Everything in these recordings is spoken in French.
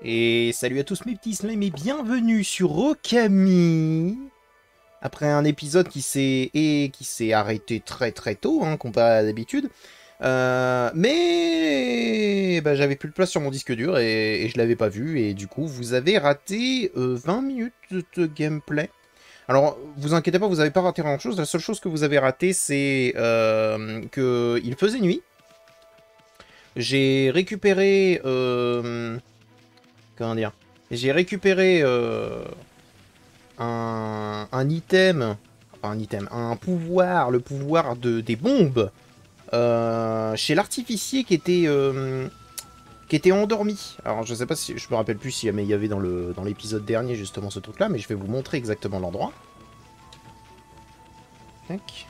Et salut à tous mes petits slimes et bienvenue sur Okami. Après un épisode qui s'est arrêté très très tôt, hein, comparé à d'habitude. Mais bah, j'avais plus de place sur mon disque dur et je l'avais pas vu. Et du coup, vous avez raté 20 minutes de gameplay. Alors, vous inquiétez pas, vous avez pas raté grand chose. La seule chose que vous avez raté, c'est qu'il faisait nuit. J'ai récupéré... comment dire? J'ai récupéré un item, enfin un item, un pouvoir, le pouvoir des bombes chez l'artificier qui était endormi. Alors je sais pas si je me rappelle plus si mais il y avait dans l'épisode dernier justement ce truc là, mais je vais vous montrer exactement l'endroit. Tac.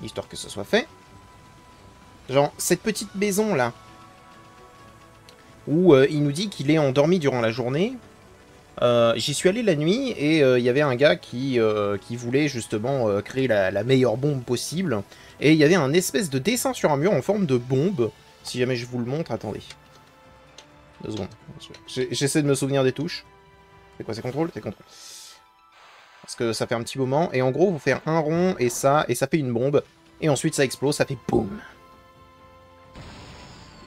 Histoire que ce soit fait. Genre cette petite maison là où il nous dit qu'il est endormi durant la journée. J'y suis allé la nuit et il y avait un gars qui voulait justement créer la meilleure bombe possible. Et il y avait un espèce de dessin sur un mur en forme de bombe. Si jamais je vous le montre, attendez. 2 secondes. J'essaie de me souvenir des touches. C'est quoi, c'est contrôle? C'est contrôle. Parce que ça fait un petit moment. Et en gros, vous faites un rond et ça fait une bombe. Et ensuite ça explose, ça fait boum.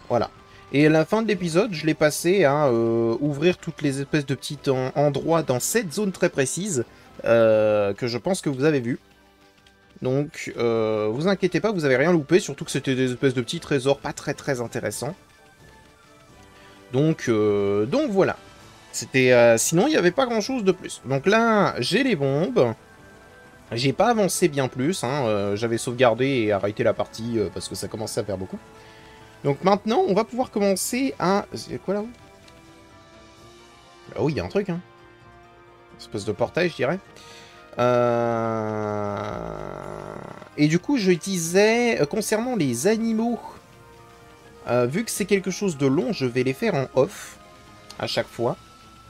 Voilà. Et à la fin de l'épisode, je l'ai passé à ouvrir toutes les espèces de petits endroits dans cette zone très précise que je pense que vous avez vu. Donc, vous inquiétez pas, vous avez rien loupé, surtout que c'était des espèces de petits trésors pas très très intéressants. Donc voilà. C'était, sinon, il n'y avait pas grand chose de plus. Donc là, j'ai les bombes. J'ai pas avancé bien plus, hein, j'avais sauvegardé et arrêté la partie parce que ça commençait à faire beaucoup. Donc maintenant, on va pouvoir commencer à... C'est quoi là-haut? Là-haut, il y a un truc, hein. Une espèce de portail, je dirais. Et du coup, je disais, concernant les animaux, vu que c'est quelque chose de long, je vais les faire en off, à chaque fois.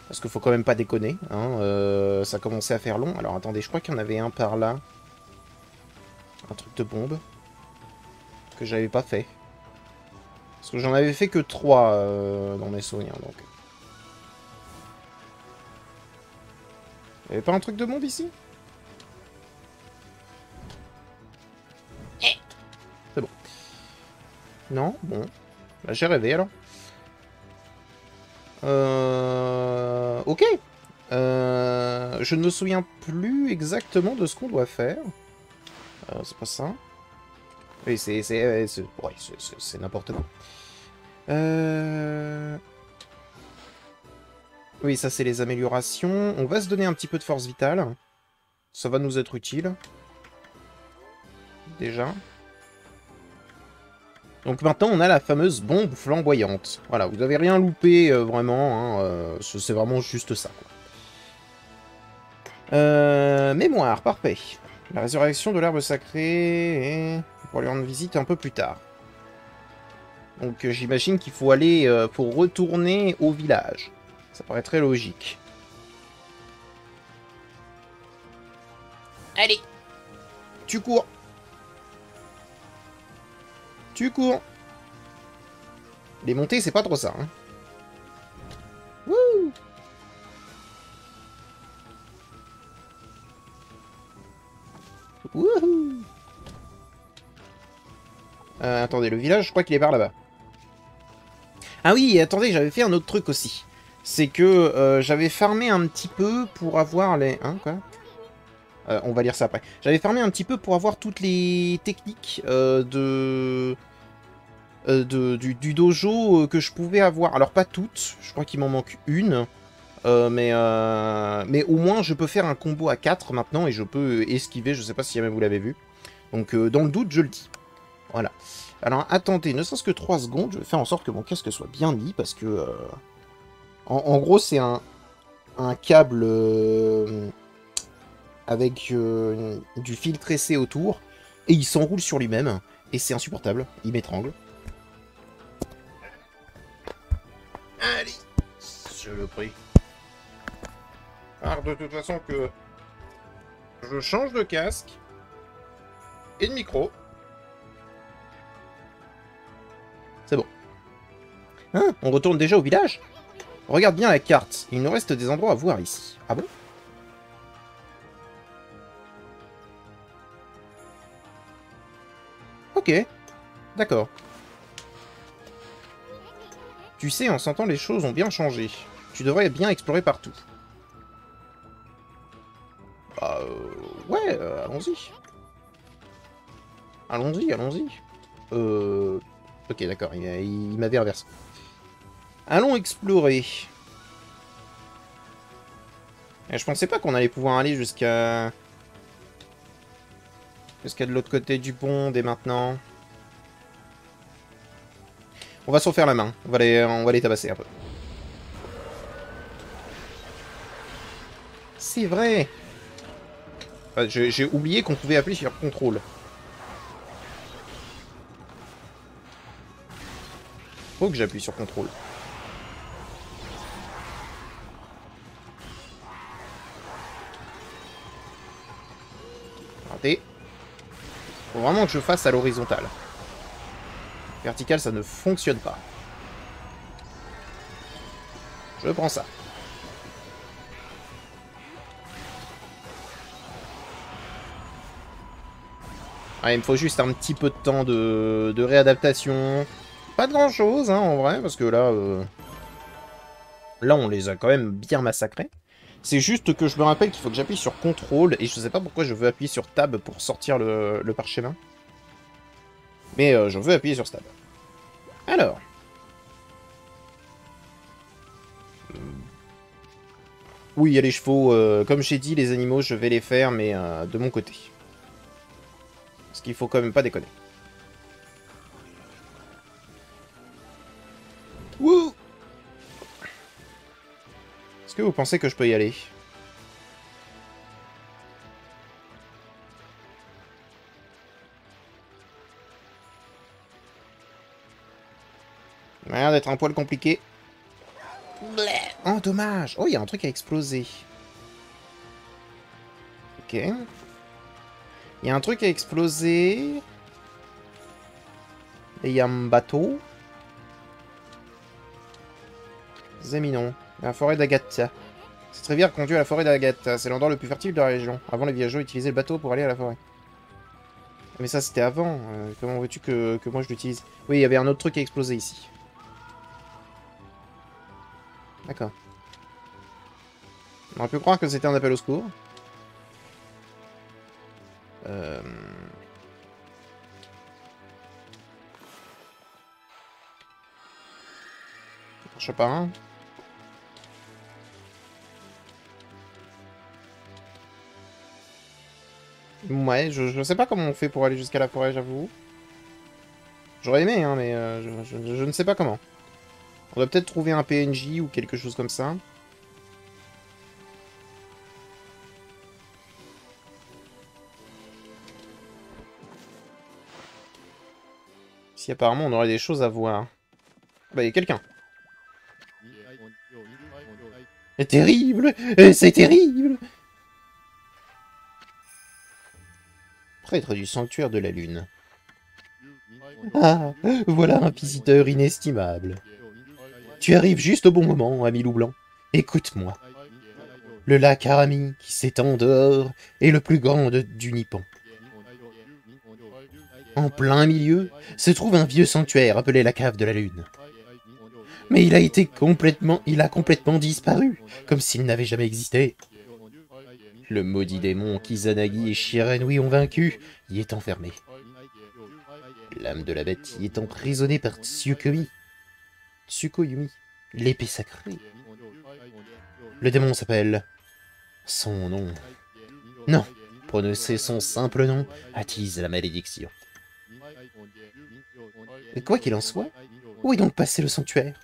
Parce qu'il faut quand même pas déconner, hein, ça commençait à faire long. Alors attendez, je crois qu'il y en avait un par là. Un truc de bombe. Que j'avais pas fait. Parce que j'en avais fait que 3 dans mes souvenirs, donc... Il y avait pas un truc de bombe ici? C'est bon. Non? Bon. Bah, j'ai rêvé, alors. Ok. Je ne me souviens plus exactement de ce qu'on doit faire. C'est pas ça. Oui, c'est n'importe quoi. Oui, ça, c'est les améliorations. On va se donner un petit peu de force vitale. Ça va nous être utile. Déjà. Donc maintenant, on a la fameuse bombe flamboyante. Voilà, vous n'avez rien loupé, vraiment. Hein, c'est vraiment juste ça, quoi. Mémoire, parfait. La résurrection de l'herbe sacrée, et pour lui rendre visite un peu plus tard. Donc j'imagine qu'il faut aller, pour retourner au village. Ça paraît très logique. Allez, tu cours. Tu cours. Les montées, c'est pas trop ça. Hein. Wouh! Wouhou! Attendez, le village, je crois qu'il est par là-bas. Ah oui, attendez, j'avais fait un autre truc aussi. C'est que j'avais farmé un petit peu pour avoir les... Hein, quoi? On va lire ça après. J'avais farmé un petit peu pour avoir toutes les techniques du dojo que je pouvais avoir. Alors pas toutes, je crois qu'il m'en manque une. Mais au moins je peux faire un combo à 4 maintenant et je peux esquiver, je sais pas si jamais vous l'avez vu. Donc dans le doute, je le dis. Voilà. Alors attendez, ne serait-ce que 3 secondes, je vais faire en sorte que mon casque soit bien mis parce que... en gros c'est un câble avec du fil tressé autour et il s'enroule sur lui-même et c'est insupportable, il m'étrangle. Allez, je le prie. Alors de toute façon que je change de casque et de micro. C'est bon. Hein, on retourne déjà au village? Regarde bien la carte. Il nous reste des endroits à voir ici. Ah bon? Ok. D'accord. Tu sais, en sentant les choses ont bien changé. Tu devrais bien explorer partout. Bah, ouais, allons-y. Allons-y, allons-y. Ok, d'accord, il m'avait inversé. Allons explorer. Et je pensais pas qu'on allait pouvoir aller jusqu'à... Jusqu'à de l'autre côté du pont dès maintenant. On va se refaire la main. On va les tabasser un peu. C'est vrai. J'ai oublié qu'on pouvait appuyer sur contrôle. Faut que j'appuie sur contrôle. Raté. Faut vraiment que je fasse à l'horizontale. Vertical, ça ne fonctionne pas. Je prends ça. Ah, il me faut juste un petit peu de temps de réadaptation. Pas de grand chose, hein, en vrai, parce que là... Là, on les a quand même bien massacrés. C'est juste que je me rappelle qu'il faut que j'appuie sur contrôle, et je sais pas pourquoi je veux appuyer sur tab pour sortir le parchemin. Mais je veux appuyer sur tab. Alors. Oui, il y a les chevaux. Comme j'ai dit, les animaux, je vais les faire, mais de mon côté. Parce qu'il faut quand même pas déconner. Wouh! Est-ce que vous pensez que je peux y aller? Ça a l'air d'être un poil compliqué. Oh, dommage! Oh, il y a un truc à exploser. Ok. Il y a un truc à exploser. Et il y a un bateau. Zéminon. La forêt d'Agatha. Cette rivière conduit à la forêt d'Agatha. C'est l'endroit le plus fertile de la région. Avant, les villageois utilisaient le bateau pour aller à la forêt. Mais ça, c'était avant. Comment veux-tu que moi je l'utilise? Oui, il y avait un autre truc à exploser ici. D'accord. On aurait pu croire que c'était un appel au secours. Je sais pas, hein. Ouais, je sais pas comment on fait pour aller jusqu'à la forêt, j'avoue. J'aurais aimé, hein, mais je ne sais pas comment. On doit peut-être trouver un PNJ ou quelque chose comme ça. Si apparemment on aurait des choses à voir. Bah, il y a quelqu'un. C'est terrible! C'est terrible! Prêtre du sanctuaire de la lune. Ah, voilà un visiteur inestimable. Tu arrives juste au bon moment, ami loup blanc. Écoute-moi. Le lac Arami, qui s'étend dehors, est le plus grand du Nippon. En plein milieu, se trouve un vieux sanctuaire appelé la cave de la lune. Mais il a complètement disparu, comme s'il n'avait jamais existé. Le maudit démon qu'Izanagi et Shiranui ont vaincu y est enfermé. L'âme de la bête y est emprisonnée par Tsukoyumi, l'épée sacrée. Le démon s'appelle... Son nom... Non, prononcer son simple nom attise la malédiction. Quoi qu'il en soit, où est donc passé le sanctuaire?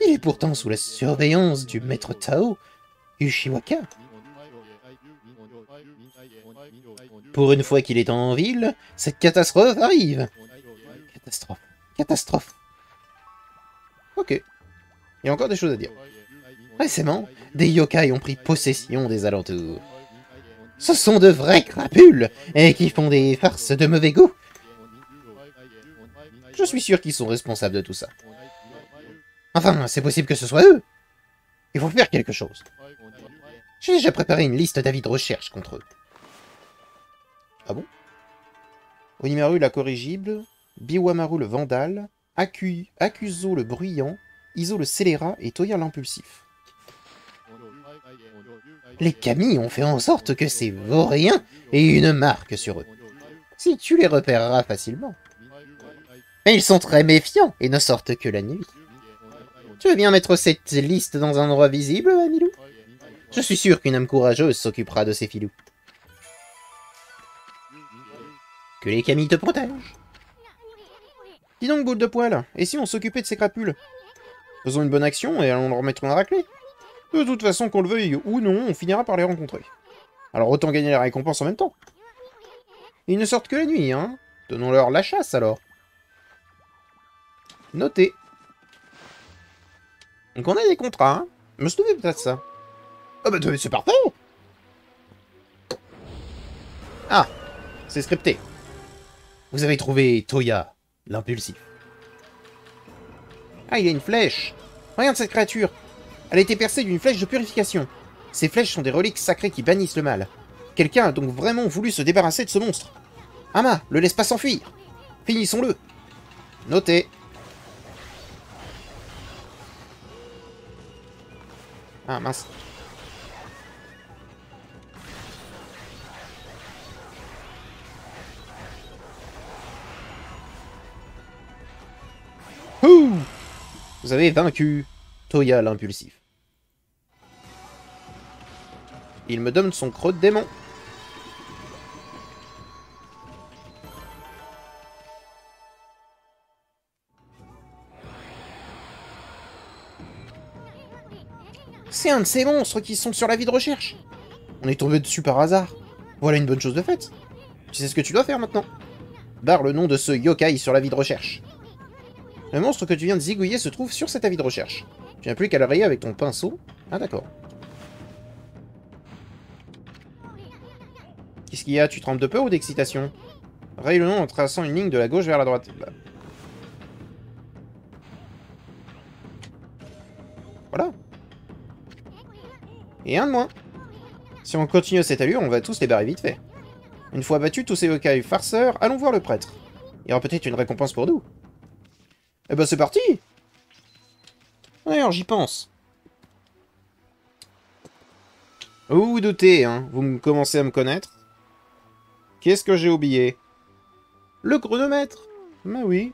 Il est pourtant sous la surveillance du maître Tao, Ushiwaka. Pour une fois qu'il est en ville, cette catastrophe arrive. Catastrophe. Catastrophe. Ok. Il y a encore des choses à dire. Récemment, des yokai ont pris possession des alentours. Ce sont de vrais crapules, et qui font des farces de mauvais goût. Je suis sûr qu'ils sont responsables de tout ça. Enfin, c'est possible que ce soit eux. Il faut faire quelque chose. J'ai déjà préparé une liste d'avis de recherche contre eux. Ah bon? Onimaru la corrigible, Biwamaru le vandale, Akuzo le bruyant, Iso le scélérat et Toya l'impulsif. Les Kami ont fait en sorte que ces vauriens aient une marque sur eux. Si tu les repéreras facilement. Mais ils sont très méfiants et ne sortent que la nuit. Tu veux bien mettre cette liste dans un endroit visible, Amilou? Je suis sûr qu'une âme courageuse s'occupera de ces filous. Que les Kami te protègent. Dis donc, boule de poil, et si on s'occupait de ces crapules? Faisons une bonne action et allons leur mettre une raclée. De toute façon, qu'on le veuille ou non, on finira par les rencontrer. Alors autant gagner la récompense en même temps. Ils ne sortent que la nuit, hein. Donnons-leur la chasse, alors. Noté. Donc on a des contrats, hein. Je me souviens peut-être ça. Ah bah c'est parfait. Ah, c'est scripté. Vous avez trouvé Toya, l'impulsif. Ah, il y a une flèche. Regarde cette créature. Elle a été percée d'une flèche de purification. Ces flèches sont des reliques sacrées qui bannissent le mal. Quelqu'un a donc vraiment voulu se débarrasser de ce monstre. Ama, le laisse pas s'enfuir. Finissons-le. Noté. Ah, mince. Ouh! Vous avez vaincu Toya l'impulsif. Il me donne son creux de démon. C'est un de ces monstres qui sont sur la vie de recherche. On est tombé dessus par hasard. Voilà une bonne chose de faite. Tu sais ce que tu dois faire maintenant. Barre le nom de ce yokai sur la vie de recherche. Le monstre que tu viens de zigouiller se trouve sur cet avis de recherche. Tu n'as plus qu'à le rayer avec ton pinceau. Ah d'accord. Qu'est-ce qu'il y a? Tu trembles de peur ou d'excitation? Raye le nom en traçant une ligne de la gauche vers la droite. Voilà. Et un de moins. Si on continue à cette allure, on va tous les barrer vite fait. Une fois battus tous ces yokai farceurs, allons voir le prêtre. Il y aura peut-être une récompense pour nous. Eh ben c'est parti! D'ailleurs, j'y pense. Vous vous doutez, hein, vous commencez à me connaître. Qu'est-ce que j'ai oublié? Le chronomètre! Bah oui.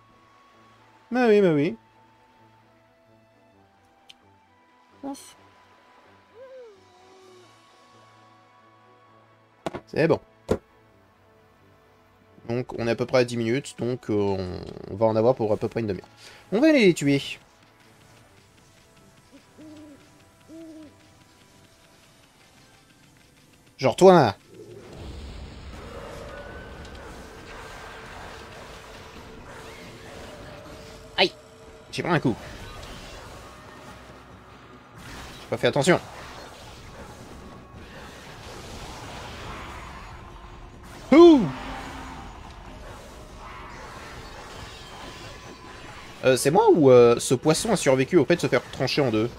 Bah oui, bah oui. Ouf. C'est bon. Donc on est à peu près à 10 minutes, donc on va en avoir pour à peu près une demi-heure. On va aller les tuer. Genre toi. Aïe. J'ai pris un coup. J'ai pas fait attention. Ouh. C'est moi ou ce poisson a survécu au fait de se faire trancher en deux?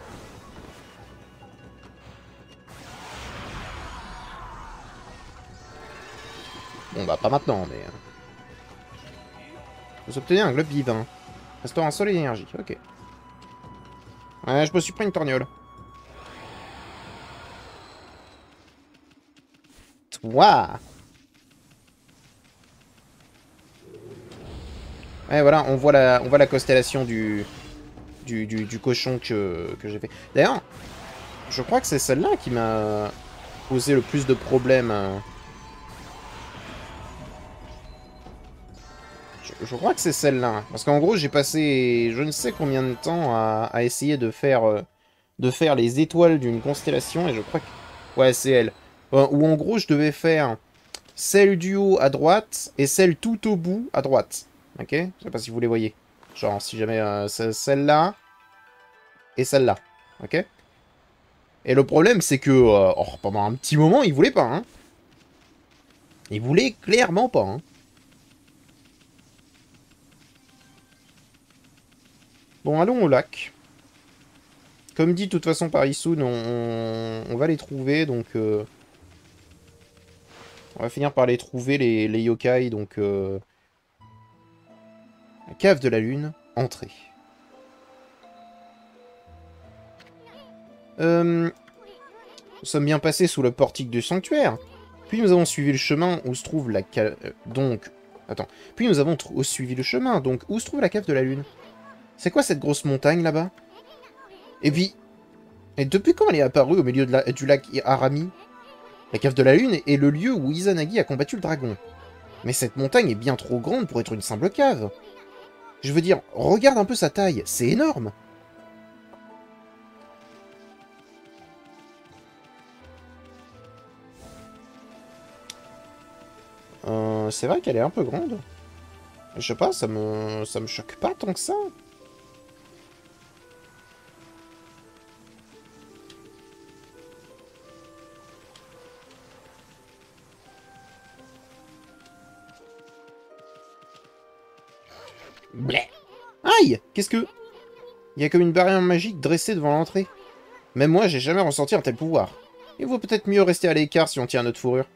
Bon bah pas maintenant, mais... Vous obtenez un globe divin. Restaure un sol et l'énergie, ok. Ouais, je me suis pris une torgnole. Toi. Ouais, voilà, on voit la constellation du cochon que j'ai fait. D'ailleurs, je crois que c'est celle-là qui m'a posé le plus de problèmes. Je crois que c'est celle-là. Parce qu'en gros, j'ai passé je ne sais combien de temps à essayer de faire les étoiles d'une constellation. Et je crois que... Ouais, c'est elle. Où en gros, je devais faire celle du haut à droite et celle tout au bout à droite. Ok? Je sais pas si vous les voyez. Genre, si jamais celle-là et celle-là. Ok? Et le problème, c'est que pendant un petit moment, il voulait pas. Hein. Il voulait clairement pas. Hein. Bon, allons au lac. Comme dit, de toute façon, par Issoun, on va les trouver, donc... on va finir par les trouver, les yokai, donc... La cave de la lune, entrée. Nous sommes bien passés sous le portique du sanctuaire. Puis nous avons suivi le chemin où se trouve la cave... donc... Attends. Puis nous avons suivi le chemin, donc où se trouve la cave de la lune? C'est quoi cette grosse montagne, là-bas? Et puis... Et depuis quand elle est apparue au milieu du lac Arami? La cave de la lune est le lieu où Izanagi a combattu le dragon. Mais cette montagne est bien trop grande pour être une simple cave. Je veux dire, regarde un peu sa taille, c'est énorme. C'est vrai qu'elle est un peu grande. Je sais pas, ça me choque pas tant que ça. Bleh. Aïe! Qu'est-ce que... Il y a comme une barrière magique dressée devant l'entrée. Même moi, j'ai jamais ressenti un tel pouvoir. Il vaut peut-être mieux rester à l'écart si on tient notre fourrure.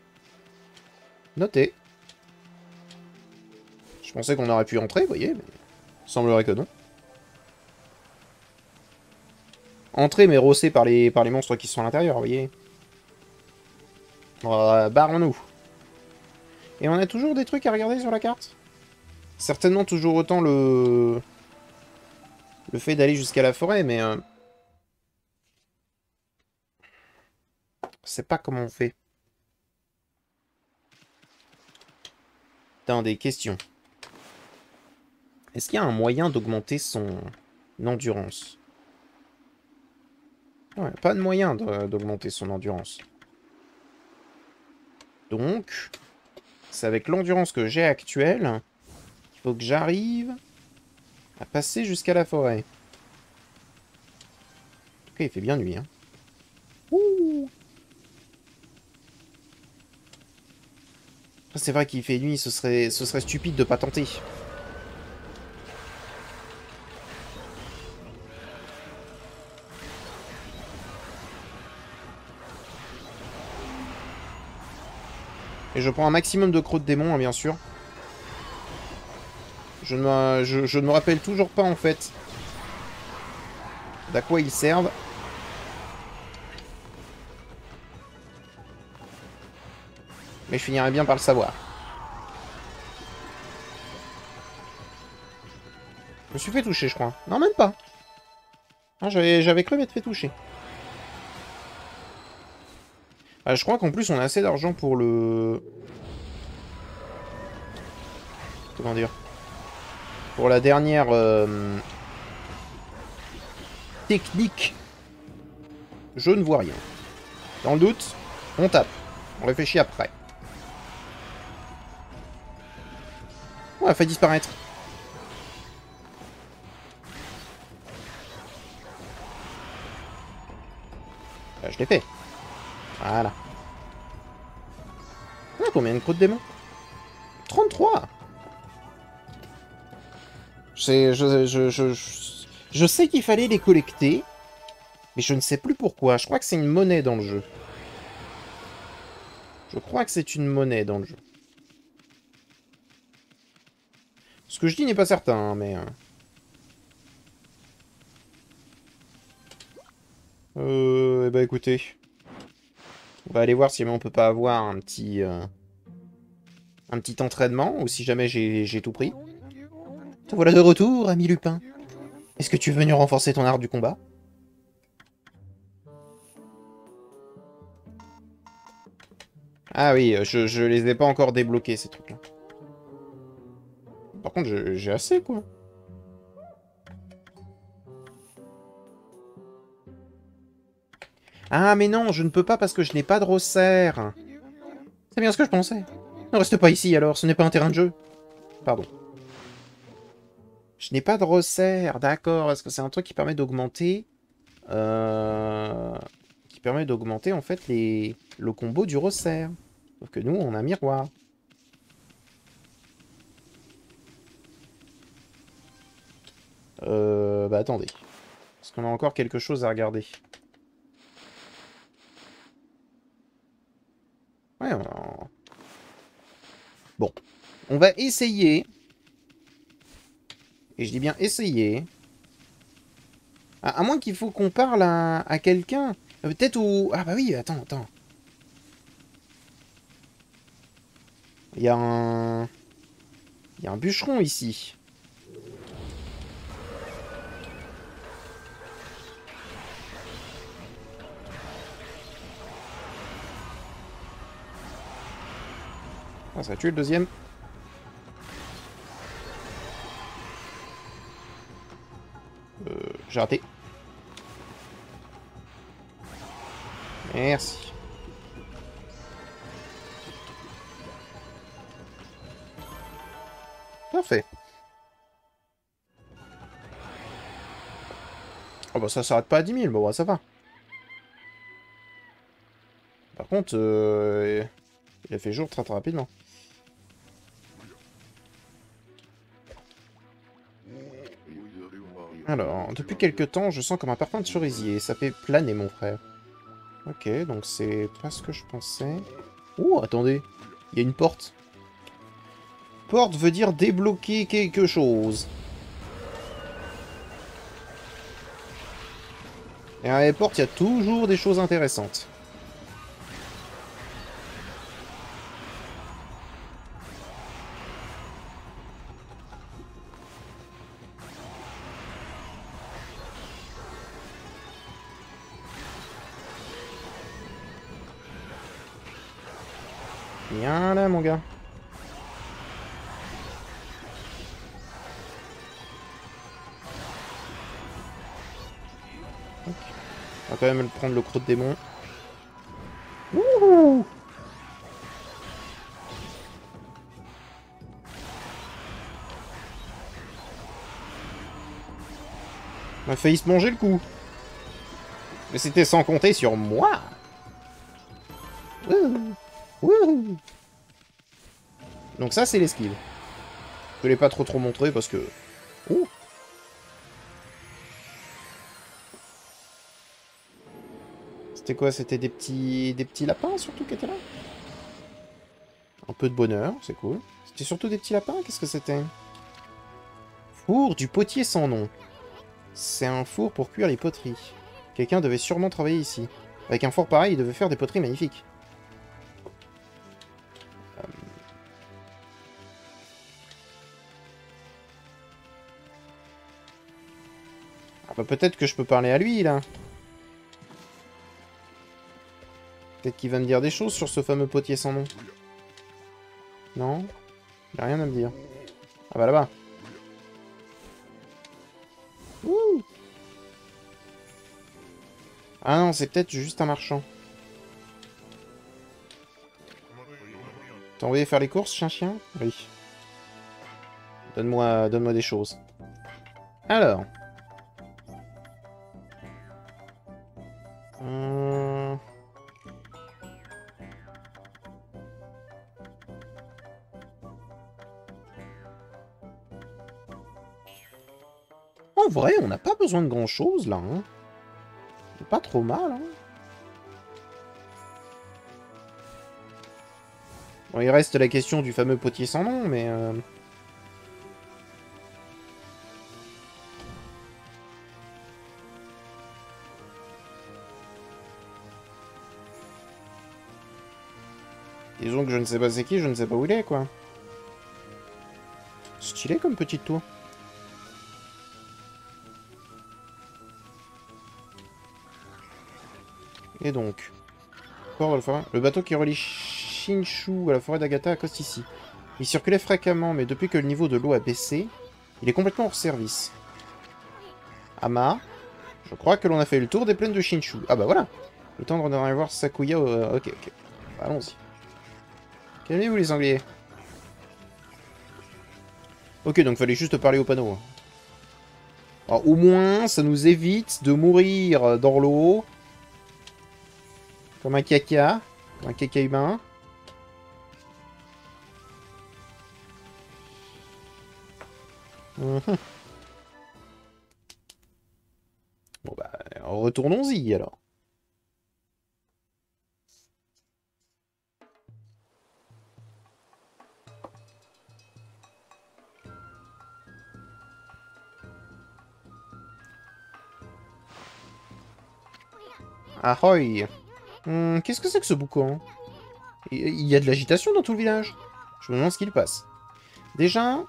Noté. Je pensais qu'on aurait pu entrer, vous voyez, mais... Il semblerait que non. Entrer, mais rossé par les monstres qui sont à l'intérieur, vous voyez. Barrons-nous. Et on a toujours des trucs à regarder sur la carte? Certainement toujours autant le fait d'aller jusqu'à la forêt, mais... Je sais pas comment on fait. Attends, des questions. Est-ce qu'il y a un moyen d'augmenter son endurance? Ouais, pas de moyen d'augmenter son endurance. Donc, c'est avec l'endurance que j'ai actuelle qu'il faut que j'arrive à passer jusqu'à la forêt. En tout cas, il fait bien nuit, hein. Ouh. C'est vrai qu'il fait nuit, ce serait stupide de pas tenter. Et je prends un maximum de crocs de démon, hein, bien sûr. Je ne me rappelle toujours pas, en fait, d'à quoi ils servent. Mais je finirai bien par le savoir. Je me suis fait toucher, je crois. Non, même pas. Ah, j'avais cru m'être fait toucher. Ah, je crois qu'en plus, on a assez d'argent pour le... Comment dire? Pour la dernière... technique. Je ne vois rien. Dans le doute, on tape. On réfléchit après. On a fait disparaître. Je l'ai fait. Voilà. Ah, combien de crocs de démon? 33. Je sais qu'il fallait les collecter, mais je ne sais plus pourquoi. Je crois que c'est une monnaie dans le jeu. Je crois que c'est une monnaie dans le jeu. Ce que je dis n'est pas certain, hein, mais... eh ben écoutez. On va aller voir si on peut pas avoir un petit entraînement, ou si jamais j'ai tout pris. Te voilà de retour, ami Lupin. Est-ce que tu es venu renforcer ton art du combat? Ah oui, je les ai pas encore débloqués, ces trucs-là. Par contre, j'ai assez, quoi. Ah, mais non, je ne peux pas parce que je n'ai pas de resserre. C'est bien ce que je pensais. Ne reste pas ici, alors, ce n'est pas un terrain de jeu. Pardon. Je n'ai pas de resserre, d'accord. Est-ce que c'est un truc qui permet d'augmenter... Qui permet d'augmenter, en fait, le combo du resserre. Sauf que nous, on a un miroir. Bah attendez. Est-ce qu'on a encore quelque chose à regarder? Ouais, bon. On va essayer. Et je dis bien essayer. À moins qu'il faut qu'on parle à quelqu'un. Peut-être au... Ah bah oui, attends. Il y a un... Il y a un bûcheron ici. Ah, ça a tué le deuxième. J'ai raté. Merci. Parfait. Oh bah ça s'arrête pas à 10 000, bon bah ça va. Par contre, il a fait jour très rapidement. Alors, depuis quelques temps, je sens comme un parfum de cerisier. Ça fait planer, mon frère. Ok, donc c'est pas ce que je pensais. Oh, attendez. Il y a une porte. Porte veut dire débloquer quelque chose. Et à les portes, il y a toujours des choses intéressantes. Viens là, mon gars. Ok. On va quand même prendre le croc de démon. Wouhou! On a failli se manger le coup. Mais c'était sans compter sur moi. Wouhou! Wouhou! Donc ça, c'est l'esquive. Je l'ai pas trop montré parce que... Ouh! C'était quoi? C'était des petits lapins, surtout, qui étaient là? Un peu de bonheur, c'est cool. C'était surtout des petits lapins? Qu'est-ce que c'était? Four du potier sans nom. C'est un four pour cuire les poteries. Quelqu'un devait sûrement travailler ici. Avec un four pareil, il devait faire des poteries magnifiques. Ah bah peut-être que je peux parler à lui, là. Peut-être qu'il va me dire des choses sur ce fameux potier sans nom. Non? Il a rien à me dire. Ah bah là-bas. Ouh! Ah non, c'est peut-être juste un marchand. T'as envoyé faire les courses, chien? Oui. Donne-moi des choses. Alors. Hum... En vrai, on n'a pas besoin de grand-chose, là. Hein. C'est pas trop mal, hein. Bon, il reste la question du fameux potier sans nom, mais... Disons que je ne sais pas c'est qui, je ne sais pas où il est, quoi. Stylé comme petite tour. Et donc... Le bateau qui relie Shinshu à la forêt d'Agatha accoste ici. Il circulait fréquemment, mais depuis que le niveau de l'eau a baissé, il est complètement hors service. Ama, je crois que l'on a fait le tour des plaines de Shinshu. Ah bah voilà. Le temps de voir Sakuya... Ok. Allons-y. Calmez-vous les Anglais. Ok, donc fallait juste parler au panneau. Alors, au moins, ça nous évite de mourir dans l'eau. Comme un caca. Un caca humain. Bon bah, retournons-y alors. Ahoy! Qu'est-ce que c'est que ce boucan? Il y a de l'agitation dans tout le village. Je me demande ce qu'il passe. Déjà...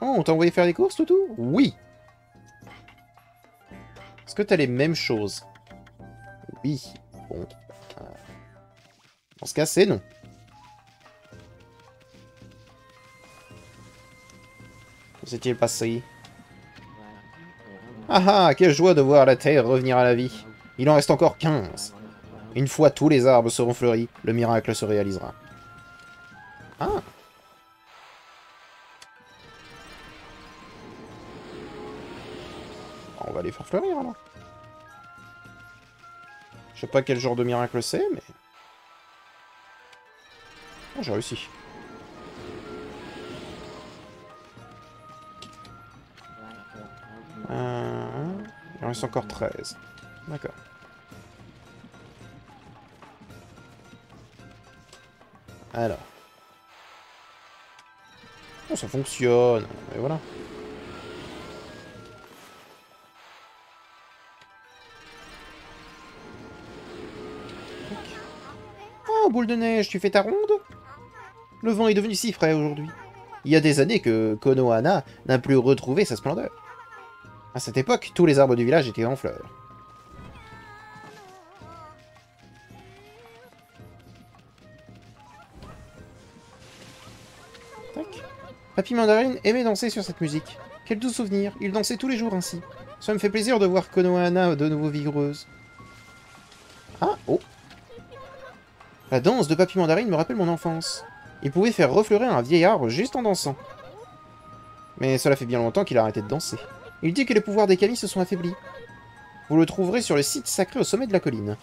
Oh, on t'a envoyé faire des courses, Toutou? Oui! Est-ce que t'as les mêmes choses? Oui. Bon. Euh, Dans ce cas, c'est non. Que s'est-il passé? Ah ah, quelle joie de voir la terre revenir à la vie. Il en reste encore 15. Une fois tous les arbres seront fleuris, le miracle se réalisera. Ah! On va les faire fleurir, alors. Je sais pas quel genre de miracle c'est, mais... Oh, j'ai réussi. Il en reste encore 13. D'accord. Alors. Oh, ça fonctionne. Mais voilà. Oh, boule de neige, tu fais ta ronde? Le vent est devenu si frais aujourd'hui. Il y a des années que Konohana n'a plus retrouvé sa splendeur. À cette époque, tous les arbres du village étaient en fleurs. Tac. Papy Mandarine aimait danser sur cette musique. Quel doux souvenir, il dansait tous les jours ainsi. Ça me fait plaisir de voir Konohana de nouveau vigoureuse. Ah, oh. La danse de Papy Mandarine me rappelle mon enfance. Il pouvait faire refleurir un vieil arbre juste en dansant. Mais cela fait bien longtemps qu'il a arrêté de danser. Il dit que les pouvoirs des kami se sont affaiblis. Vous le trouverez sur le site sacré au sommet de la colline.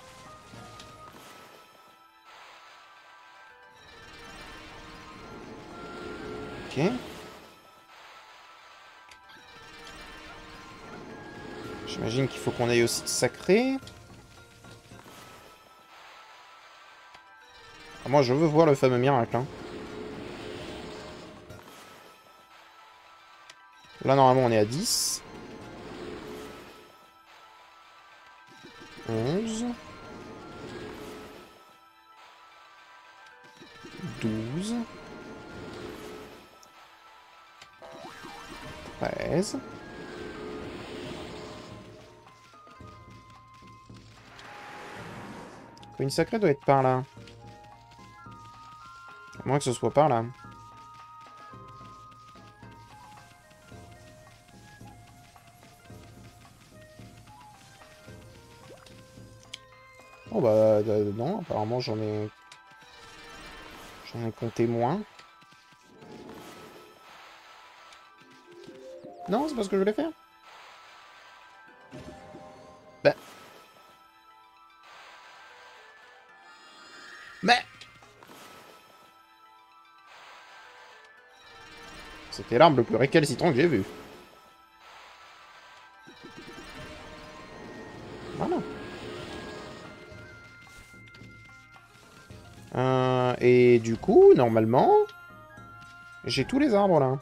Ok. J'imagine qu'il faut qu'on aille au site sacré. Ah, moi, je veux voir le fameux miracle. Hein. Là, normalement, on est à 10. 11. 12. 13. Une sacrée doit être par là. À moins que ce soit par là. Oh bah non, apparemment j'en ai compté moins. Non, c'est pas ce que je voulais faire. Bah. Mais c'était l'arbre le plus récalcitrant que j'ai vu. Voilà. Et du coup, normalement, j'ai tous les arbres là.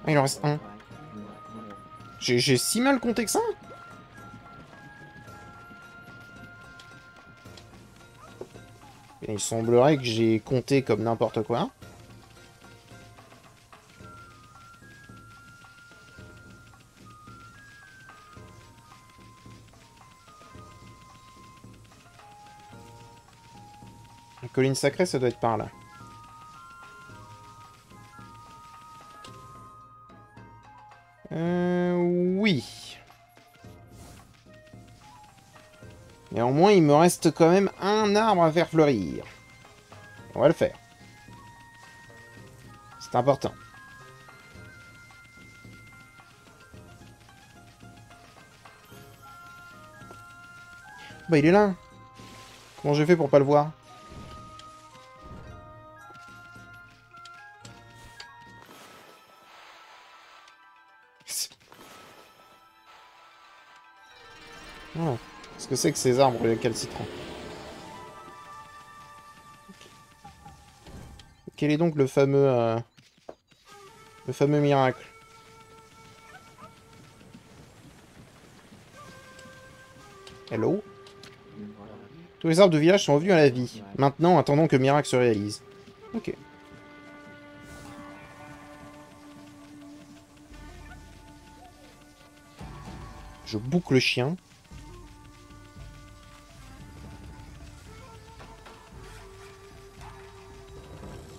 Ah, il en reste un. J'ai si mal compté que ça? Et il semblerait que j'ai compté comme n'importe quoi. La colline sacrée, ça doit être par là. Oui. Néanmoins, il me reste quand même un arbre à faire fleurir. On va le faire. C'est important. Bah, il est là. Comment j'ai fait pour pas le voir? Oh. Qu'est-ce que c'est que ces arbres récalcitrants? Quel est donc le fameux miracle? Hello? Tous les arbres du village sont revenus à la vie. Maintenant, attendons que le miracle se réalise. Ok. Je boucle le chien.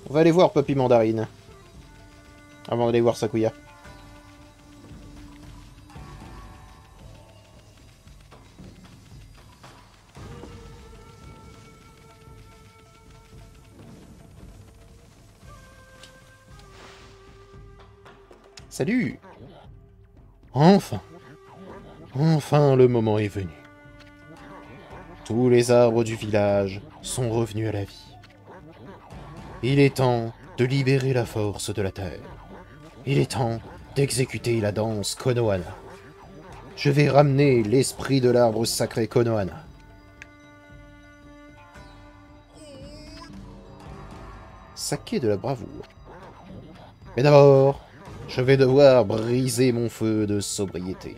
On va aller voir Papy Mandarine. Avant d'aller voir Sakuya. Salut! Enfin! Enfin le moment est venu. Tous les arbres du village sont revenus à la vie. Il est temps de libérer la force de la terre. Il est temps d'exécuter la danse Konohana. Je vais ramener l'esprit de l'arbre sacré Konohana. Saké de la bravoure. Mais d'abord, je vais devoir briser mon feu de sobriété.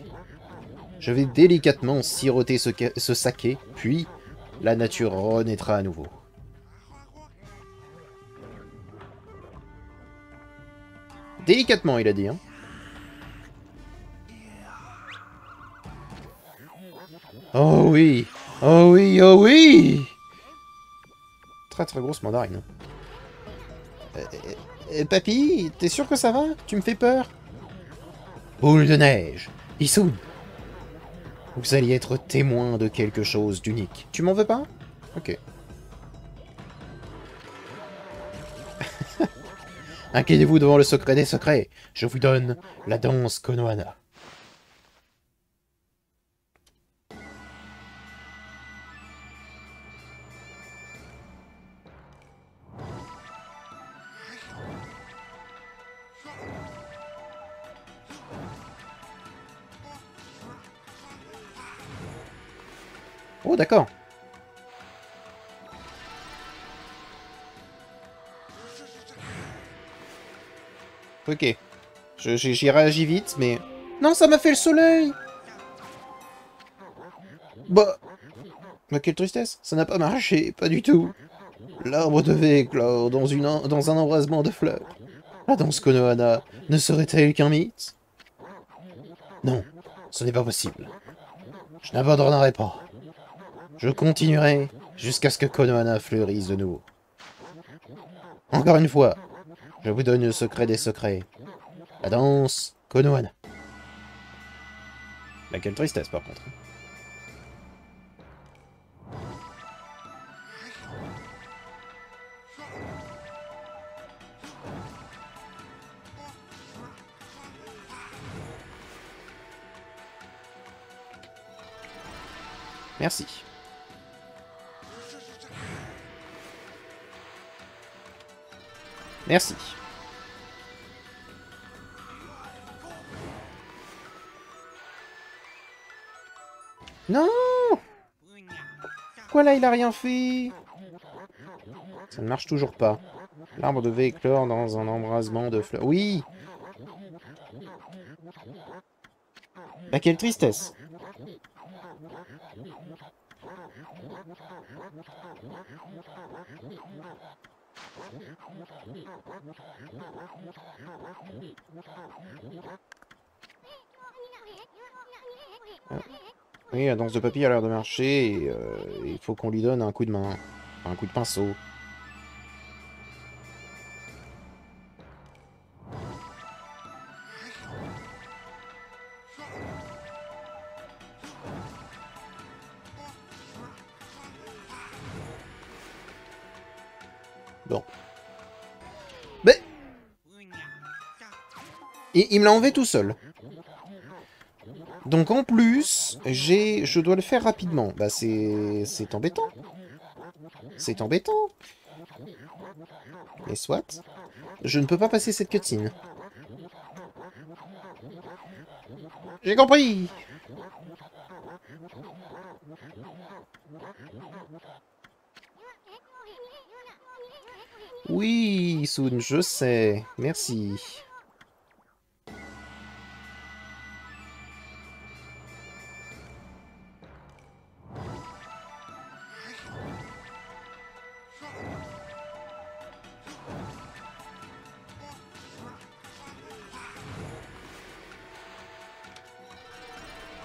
Je vais délicatement siroter ce saké, puis la nature renaîtra à nouveau. Délicatement, il a dit, hein. Oh oui! Oh oui! Oh oui! Très très grosse mandarine. Papy, t'es sûr que ça va? Tu me fais peur? Boule de neige! Issoun! Vous alliez être témoin de quelque chose d'unique. Tu m'en veux pas? Ok. Inquiétez-vous devant le secret des secrets. Je vous donne la danse Konohana. Oh, d'accord. Ok. J'y réagis vite, mais... Non, ça m'a fait le soleil! Bah... Mais quelle tristesse, ça n'a pas marché, pas du tout. L'arbre devait éclore dans un embrasement de fleurs. La danse Konohana ne serait-elle qu'un mythe? Non, ce n'est pas possible. Je n'abandonnerai pas. Je continuerai jusqu'à ce que Konohana fleurisse de nouveau. Encore une fois, je vous donne le secret des secrets. La danse Konohana. Quelle tristesse, par contre. Merci. Merci. Non! Quoi là, il a rien fait? Ça ne marche toujours pas. L'arbre devait éclore dans un embrasement de fleurs. Oui! Quelle tristesse! Oui, la danse de papy a l'air de marcher et il faut qu'on lui donne un coup de main. Un coup de pinceau. Bon. Mais... il me l'a enlevé tout seul. Donc en plus, je dois le faire rapidement. Bah c'est embêtant. C'est embêtant. Mais soit. Je ne peux pas passer cette cutscene. J'ai compris. Oui, Soon, je sais. Merci.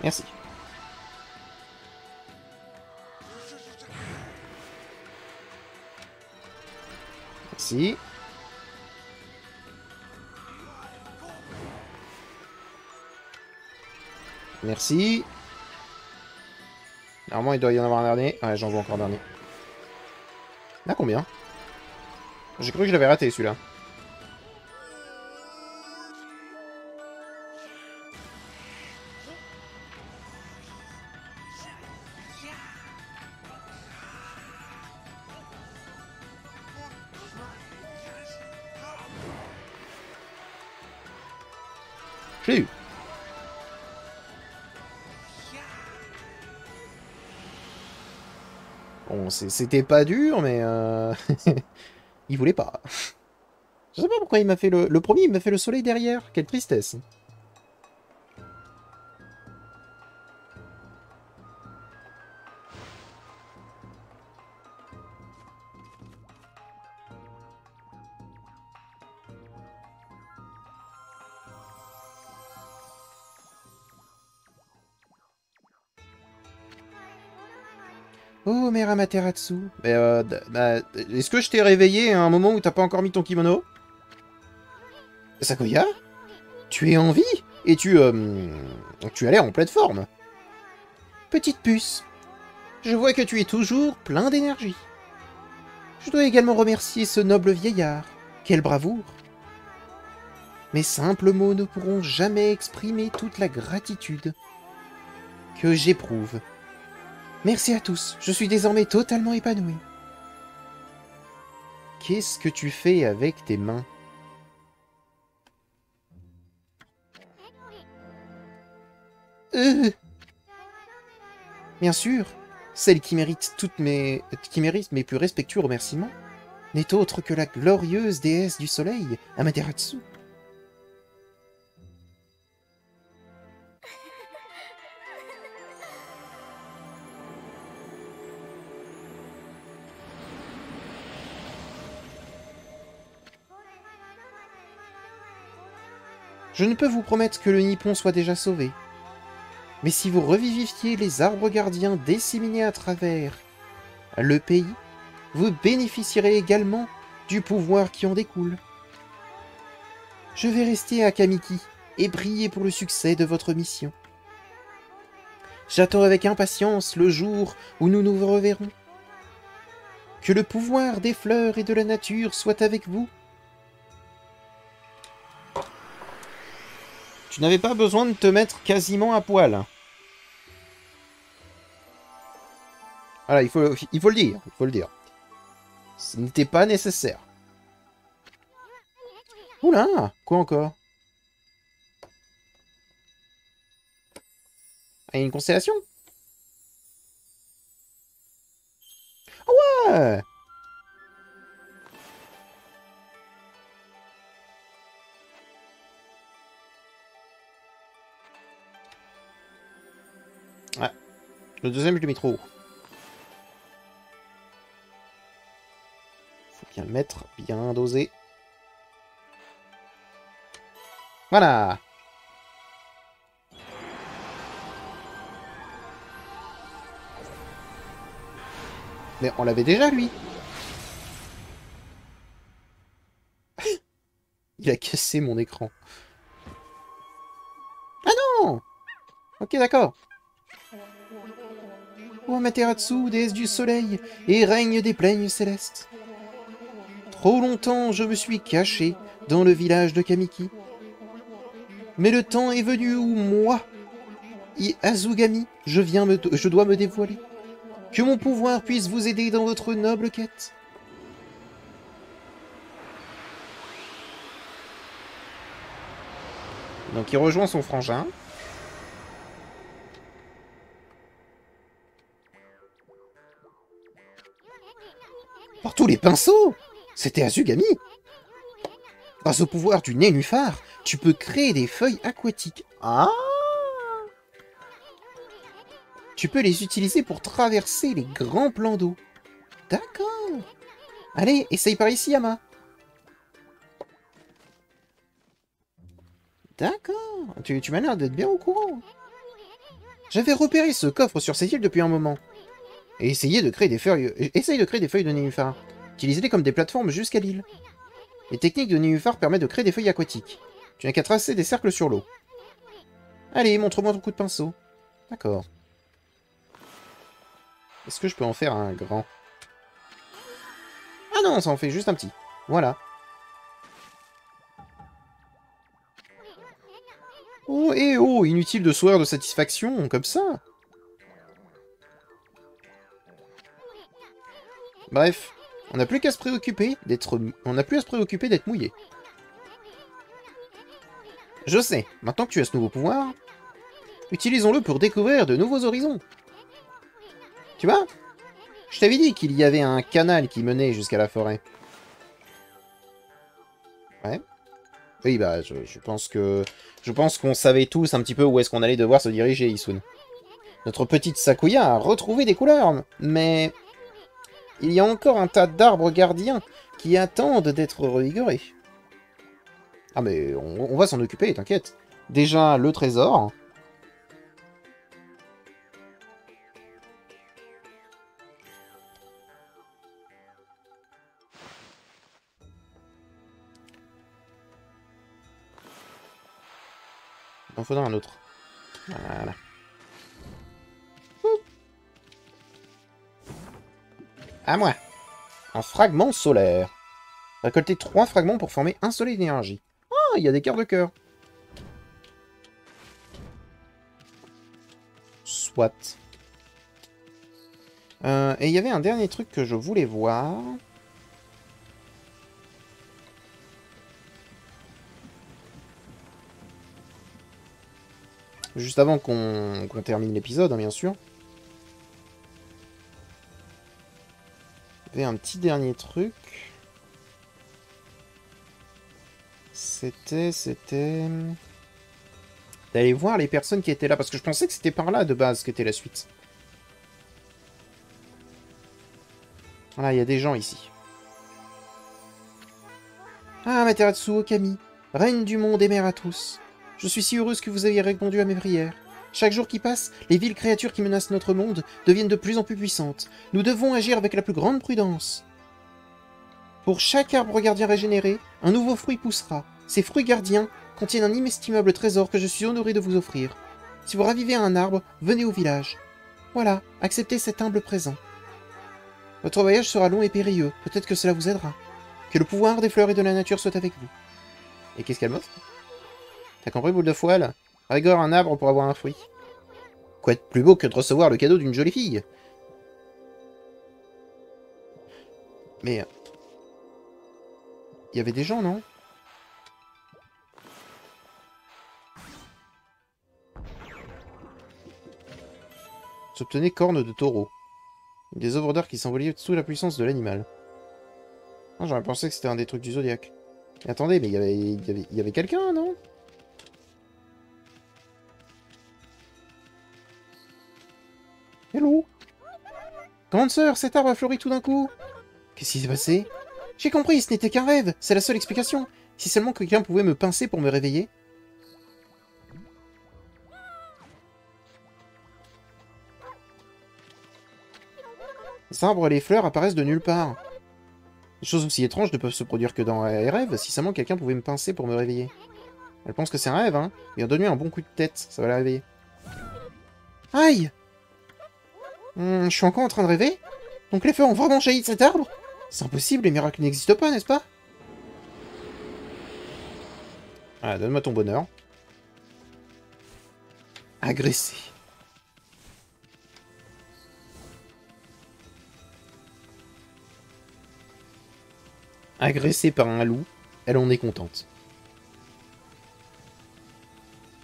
Merci. Merci. Merci. Normalement, il doit y en avoir un dernier. Ouais, j'en vois encore un dernier. Là, combien? J'ai cru que je l'avais raté, celui-là. Je l'ai eu. Bon, c'était pas dur, mais... il voulait pas. Je sais pas pourquoi il m'a fait le... Le premier, il m'a fait le soleil derrière. Quelle tristesse. Oh, mère Amaterasu. Mais est-ce que je t'ai réveillé à un moment où t'as pas encore mis ton kimono? Sakuya? Tu es en vie? Et tu as l'air en pleine forme. Petite puce, je vois que tu es toujours plein d'énergie. Je dois également remercier ce noble vieillard. Quelle bravoure! Mes simples mots ne pourront jamais exprimer toute la gratitude que j'éprouve. Merci à tous, je suis désormais totalement épanoui. Qu'est-ce que tu fais avec tes mains? Bien sûr, celle qui mérite mes plus respectueux remerciements n'est autre que la glorieuse déesse du soleil, Amaterasu. Je ne peux vous promettre que le Nippon soit déjà sauvé. Mais si vous revivifiez les arbres gardiens disséminés à travers le pays, vous bénéficierez également du pouvoir qui en découle. Je vais rester à Kamiki et prier pour le succès de votre mission. J'attends avec impatience le jour où nous nous reverrons. Que le pouvoir des fleurs et de la nature soit avec vous. Tu n'avais pas besoin de te mettre quasiment à poil. Voilà, il faut le dire, il faut le dire. Ce n'était pas nécessaire. Oula, quoi encore? Ah, il y a une constellation? Ah ouais! Ouais. Le deuxième, je l'ai mis trop haut. Faut bien le mettre, bien dosé. Voilà! Mais on l'avait déjà, lui! Il a cassé mon écran. Ah non! Ok, d'accord. Ô Amaterasu, déesse du soleil, et règne des plaines célestes. Trop longtemps, je me suis caché dans le village de Kamiki. Mais le temps est venu où moi, Azugami, je dois me dévoiler. Que mon pouvoir puisse vous aider dans votre noble quête. Donc il rejoint son frangin. tous les pinceaux! C'était Azugami! Grâce au pouvoir du nénuphar, tu peux créer des feuilles aquatiques. Ah! Tu peux les utiliser pour traverser les grands plans d'eau. D'accord. Allez, essaye par ici, Ama. D'accord. Tu m'as l'air d'être bien au courant. J'avais repéré ce coffre sur cette île depuis un moment. Et essaye de créer des feuilles de nénuphar. Utilisez-les comme des plateformes jusqu'à l'île. Les techniques de nénuphar permettent de créer des feuilles aquatiques. Tu n'as qu'à tracer des cercles sur l'eau. Allez, montre-moi ton coup de pinceau. D'accord. Est-ce que je peux en faire un grand? Ah non, ça en fait juste un petit. Voilà. Oh, et oh, inutile de sourire de satisfaction, comme ça. Bref, on n'a plus qu'à se préoccuper d'être... On n'a plus à se préoccuper d'être mouillé. Je sais, maintenant que tu as ce nouveau pouvoir, utilisons-le pour découvrir de nouveaux horizons. Tu vois? Je t'avais dit qu'il y avait un canal qui menait jusqu'à la forêt. Ouais. Oui, bah, je pense que... Je pense qu'on savait tous un petit peu où est-ce qu'on allait devoir se diriger, Isun. Notre petite Sakuya a retrouvé des couleurs, mais... Il y a encore un tas d'arbres gardiens qui attendent d'être revigorés. Ah mais on va s'en occuper, t'inquiète. Déjà, le trésor. Il en faudra un autre. Voilà. À moi. Un fragment solaire. Récolter 3 fragments pour former un soleil d'énergie. Ah, il y a des cœurs de cœur. Soit. Et il y avait un dernier truc que je voulais voir. Juste avant qu'on termine l'épisode, hein, bien sûr. Il y avait un petit dernier truc. C'était... D'aller voir les personnes qui étaient là, parce que je pensais que c'était par là, de base, qu'était la suite. Voilà, il y a des gens ici. Ah, Amaterasu Okami, reine du monde et mère à tous. Je suis si heureuse que vous ayez répondu à mes prières. Chaque jour qui passe, les viles créatures qui menacent notre monde deviennent de plus en plus puissantes. Nous devons agir avec la plus grande prudence. Pour chaque arbre gardien régénéré, un nouveau fruit poussera. Ces fruits gardiens contiennent un inestimable trésor que je suis honoré de vous offrir. Si vous ravivez un arbre, venez au village. Voilà, acceptez cet humble présent. Votre voyage sera long et périlleux, peut-être que cela vous aidera. Que le pouvoir des fleurs et de la nature soit avec vous. Et qu'est-ce qu'elle m'offre? T'as compris, boule de foile? Régore un arbre pour avoir un fruit. Quoi de plus beau que de recevoir le cadeau d'une jolie fille? Mais... Il y avait des gens, non? S'obtenait corne de taureau. Des œuvres d'art qui s'envolaient sous la puissance de l'animal. Ah, j'aurais pensé que c'était un des trucs du zodiaque. Mais attendez, mais il y avait quelqu'un, non? Hello? Grande sœur, cet arbre a fleuri tout d'un coup. Qu'est-ce qui s'est passé? J'ai compris, ce n'était qu'un rêve, c'est la seule explication. Si seulement quelqu'un pouvait me pincer pour me réveiller. Les arbres et les fleurs apparaissent de nulle part. Les choses aussi étranges ne peuvent se produire que dans les rêves, si seulement quelqu'un pouvait me pincer pour me réveiller. Elle pense que c'est un rêve, hein. Bien donne-lui un bon coup de tête, ça va la réveiller. Aïe! Je suis encore en train de rêver? Donc les feux ont vraiment jailli de cet arbre? C'est impossible, les miracles n'existent pas, n'est-ce pas? Ah, donne-moi ton bonheur. Agressé. Agressée par un loup, elle en est contente.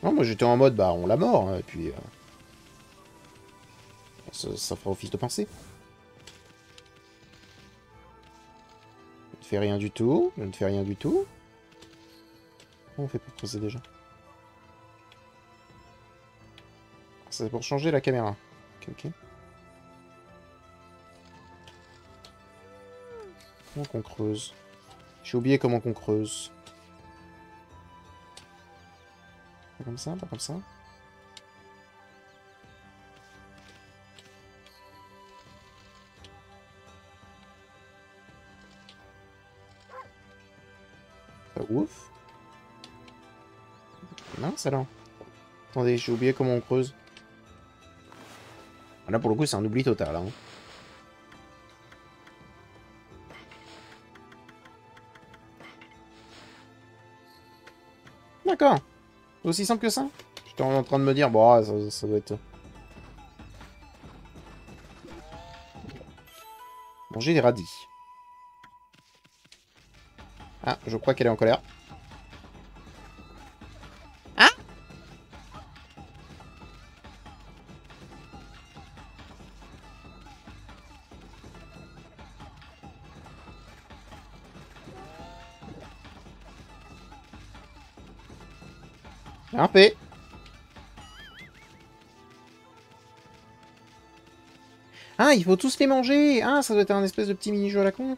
Non, moi j'étais en mode, bah on l'a mort, hein, et puis... ça fera office de pensée. fais rien du tout. Je ne fais rien du tout. Comment on fait pour creuser déjà? C'est pour changer la caméra. Ok, ok. Comment qu'on creuse? J'ai oublié comment qu'on creuse. Pas comme ça, pas comme ça. Pas ouf. Mince alors. Attendez, j'ai oublié comment on creuse. Là pour le coup c'est un oubli total. Hein. D'accord. C'est aussi simple que ça? J'étais en train de me dire, bon, ah, ça doit être... Manger des radis. Ah, je crois qu'elle est en colère. Ah! Un P. Ah, il faut tous les manger. Ah, ça doit être un espèce de petit mini-jeu à la con.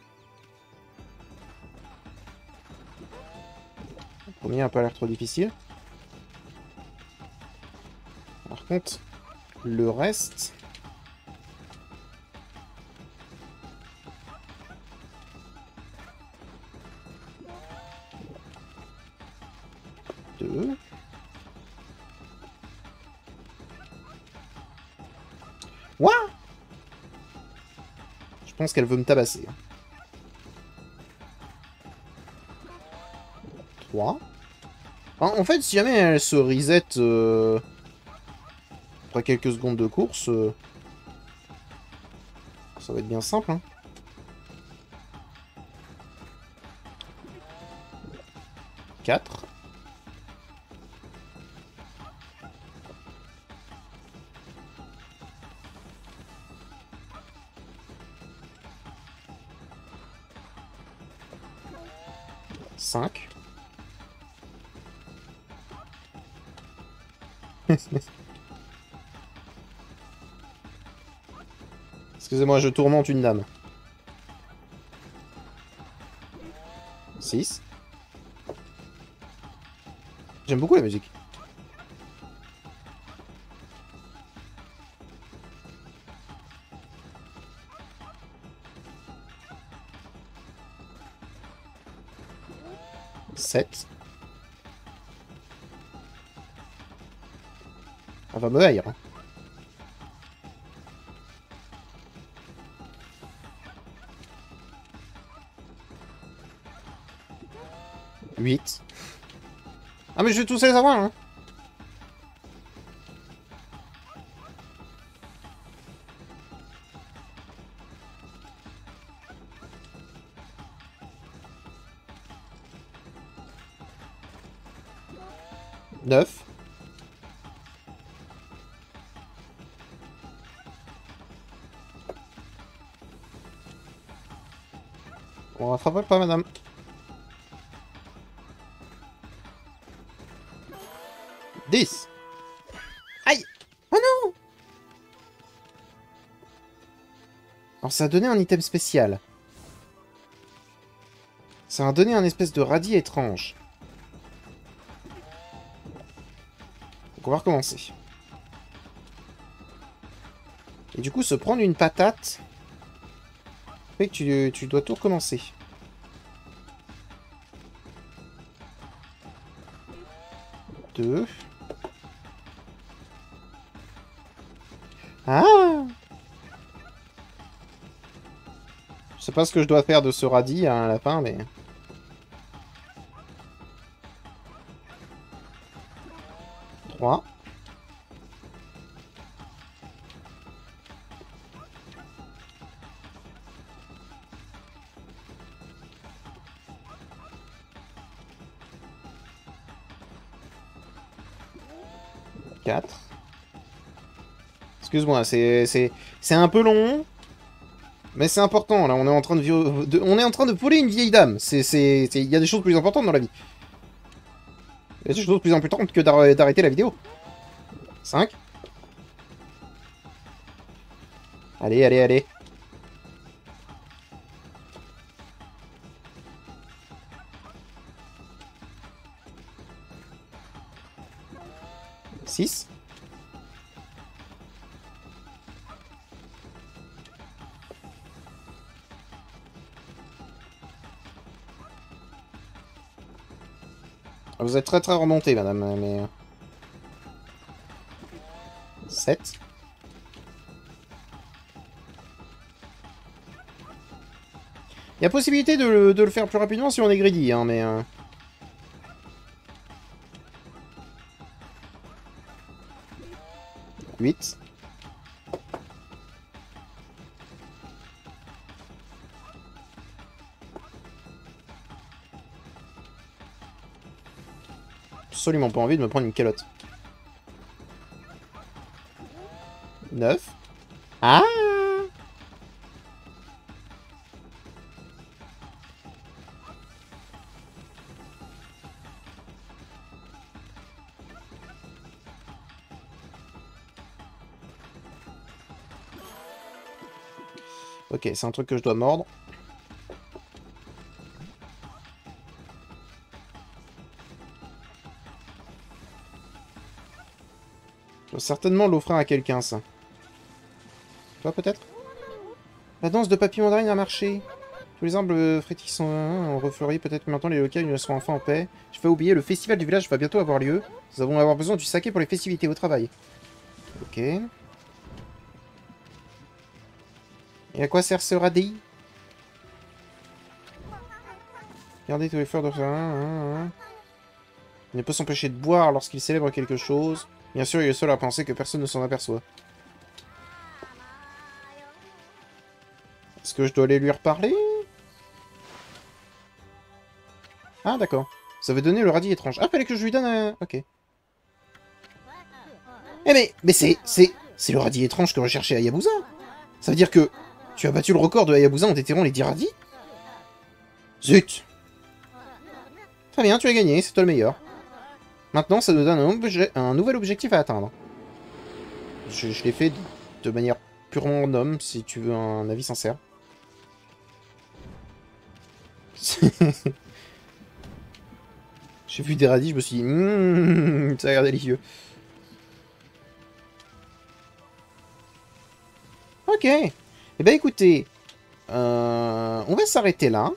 Le premier a pas l'air trop difficile. Par contre, le reste... Deux... What? Je pense qu'elle veut me tabasser. 3. En fait, si jamais elle se reset après quelques secondes de course, ça va être bien simple. Hein. 4. Cinq. Excusez-moi, je tourmente une dame. 6. J'aime beaucoup la musique. Sept. Elle va me haïr. Hein. 8. Ah mais je vais tous les avoir, hein. Neuf. On rattrape pas, madame. 10. Aïe. Oh non. Alors ça a donné un item spécial. Ça a donné un espèce de radis étrange. Donc on va recommencer. Et du coup, se prendre une patate fait que tu dois tout recommencer. 2. Ah! Je sais pas ce que je dois faire de ce radis hein, à la fin, mais... 3. 4. Excuse-moi, c'est un peu long. Mais c'est important, là, on est en train on est en train de voler une vieille dame. Il y a des choses plus importantes dans la vie. Il y a des choses plus importantes que d'arrêter la vidéo. 5. Allez, allez, allez. 6. Vous êtes très très remonté, madame, mais... 7. Il y a possibilité de le faire plus rapidement si on est greedy, hein, mais... 8. Absolument pas envie de me prendre une calotte. 9. Ah! Ok, c'est un truc que je dois mordre. Je dois certainement l'offrir à quelqu'un, ça. Toi, peut-être? La danse de papy mandarine a marché. Tous les arbres frétillent ont refleuri. Peut-être que maintenant les locaux ne seront enfin en paix. Je vais oublier, le festival du village va bientôt avoir lieu. Nous allons avoir besoin du saké pour les festivités au travail. Ok. Et à quoi sert ce radis? Regardez tous les fleurs de... Il ne peut s'empêcher de boire lorsqu'il célèbre quelque chose. Bien sûr, il est seul à penser que personne ne s'en aperçoit. Est-ce que je dois aller lui reparler? Ah, d'accord. Ça veut donner le radis étrange. Ah, fallait que je lui donne un... Ok. Eh mais c'est le radis étrange que recherchait Hayabusa. Ça veut dire que tu as battu le record de Hayabusa en déterrant les 10 radis? Zut. Très bien, tu as gagné, c'est toi le meilleur. Maintenant, ça nous donne un nouvel objectif à atteindre. Je l'ai fait de manière purement random, si tu veux un avis sincère. J'ai vu des radis, je me suis dit, ça a l'air délicieux. Ok. Eh ben écoutez, on va s'arrêter là.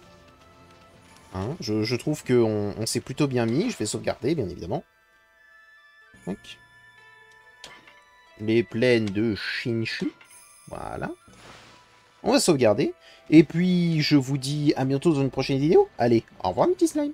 Hein, je trouve qu'on on, s'est plutôt bien mis. Je vais sauvegarder, bien évidemment. Donc. Les plaines de Shinshu. Voilà. On va sauvegarder. Et puis, je vous dis à bientôt dans une prochaine vidéo. Allez, au revoir, mes petits slimes.